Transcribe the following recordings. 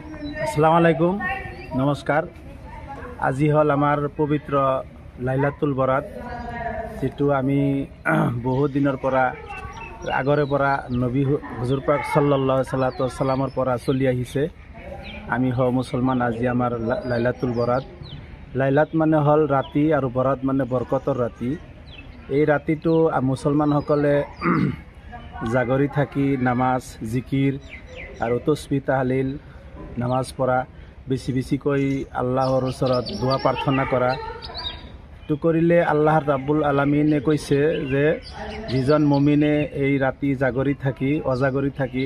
আসসালামু আলাইকুম, নমস্কাৰ। আজি হল আমাৰ পবিত্ৰ লাইলাতুল বৰাত, যেটো আমি বহুত দিনৰ পৰা আগৰে পৰা নবী হুজুৰ পাক সাল্লাল্লাহু আলাইহি ওয়াসাল্লামৰ পৰা চলি আহিছে। আমি মুছলমান, আজি আমাৰ লাইলাতুল বৰাত। লাইলাত মানে হল ৰাতি আৰু বৰাত মানে বৰকতৰ ৰাতি। এই ৰাতিটো মুছলমানসকলে জাগৰি থাকি নামাজ, জিকিৰ আৰু তসবিহ তাহলিল নামাজ পঢ়া, বেছি বেছিকৈ আল্লাহৰ ওচৰত দোৱা প্ৰাৰ্থনা কৰা। তো কৰিলে আল্লাহ ৰাব্বুল আলামিনে কৈছে যে যিজন মুমিনে এই ৰাতি জাগৰি থাকি অজাগৰি থাকি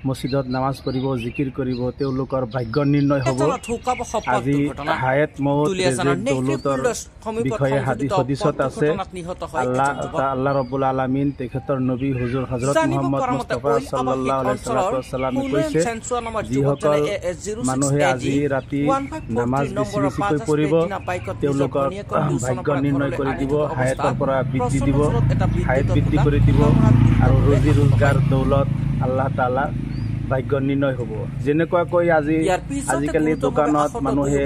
মছজিদত নামাজ পঢ়িব, জিকিৰ কৰিব, তেওঁলোকৰ ভাগ্য নিৰ্ণয় হ'ব। আজি হায়াত মউত দৌলতৰ বিষয়ে হাদিছত আছে। আল্লাহ ৰাব্বুল আলামিন তেখেতৰ নবী হুজুৰ হযৰত মুহাম্মদ মুস্তাফা সাল্লাল্লাহু আলাইহি ওয়াসাল্লামে কৈছে, যিসকল মানুহে আজি ৰাতি নামাজ বেছি বেছিকৈ পঢ়িব, তেওঁলোকৰ ভাগ্য নিৰ্ণয় কৰি দিব, হায়াতৰ পৰা বৃদ্ধি দিব, হায়াত বৃদ্ধি কৰি দিব আৰু ৰুজি ৰোজগাৰ দৌলত আল্লাহ তাআলা ভাগ্য নিৰ্ণয় হ'ব। যেনেকুৱাকৈ আজিকালি দোকানত মানুহে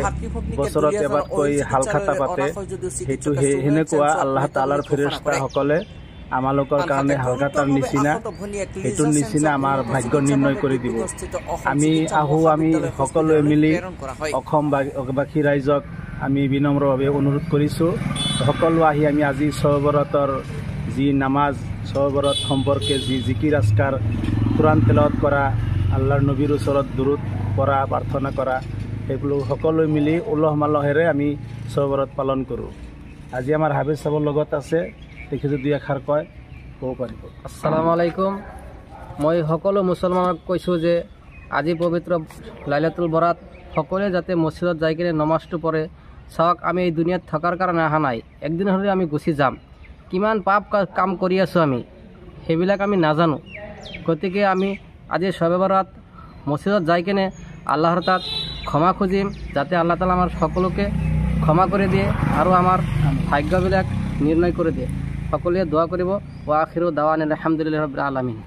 বছৰত এবাৰকৈ হাল খাতা পাতে, সেইটো সেনেকুৱা আল্লাহ তাআলাৰ ফেৰেশতাসকলে আমালোকৰ কাৰণে হাল খাতাৰ নিচিনা, সেইটোৰ নিচিনা আমাৰ ভাগ্য নিৰ্ণয় কৰি দিব। আমি সকলোৱে মিলি অসমবাসী ৰাইজক আমি বিনম্ৰভাৱে অনুৰোধ কৰিছোঁ, সকলো আহি আমি আজি শবে বৰাতৰ যি নামাজ, শবে বৰাত সম্পৰ্কে যি জিকিৰ আজকাৰ, কোৰআন তেলাওয়াত কৰা, আল্লাহৰ নবীৰ ওচৰত দুৰুদ পঢ়া, প্ৰাৰ্থনা কৰা, সেইবোৰ সকলোৱে মিলি উলহ মালহেৰে আমি শবে বৰাত পালন কৰোঁ। আজি আমাৰ হাফেজ সাহেবৰ লগত আছে, তেখেতে যদি এষাৰ কয় ক'ব পাৰিব। আসসালামু আলাইকুম। মই সকলো মুছলমানক কৈছোঁ যে আজি পবিত্ৰ লাইলাতুল বৰাত সকলোৱে যাতে মছজিদত যাই কিনে নমাজটো পঢ়ে। চাওক, আমি এই দুনিয়াত থকাৰ কাৰণে অহা নাই, একদিন হ'লে আমি গুচি যাম। কিমান পাপ কাম কৰি আছোঁ আমি, সেইবিলাক আমি নাজানো। গতিকে আমি আজি শবে বৰাত মছজিদত যাই কিনে আল্লাহৰ তাত ক্ষমা খুজিম, যাতে আল্লাহ তাআলা আমাৰ সকলোকে ক্ষমা কৰি দিয়ে আৰু আমাৰ ভাগ্যবিলাক নিৰ্ণয় কৰি দিয়ে। সকলোৱে দোৱা কৰিব। ওয়া আখিৰু দাৱানা আলহামদুলিল্লাহি ৰাব্বিল আলামিন।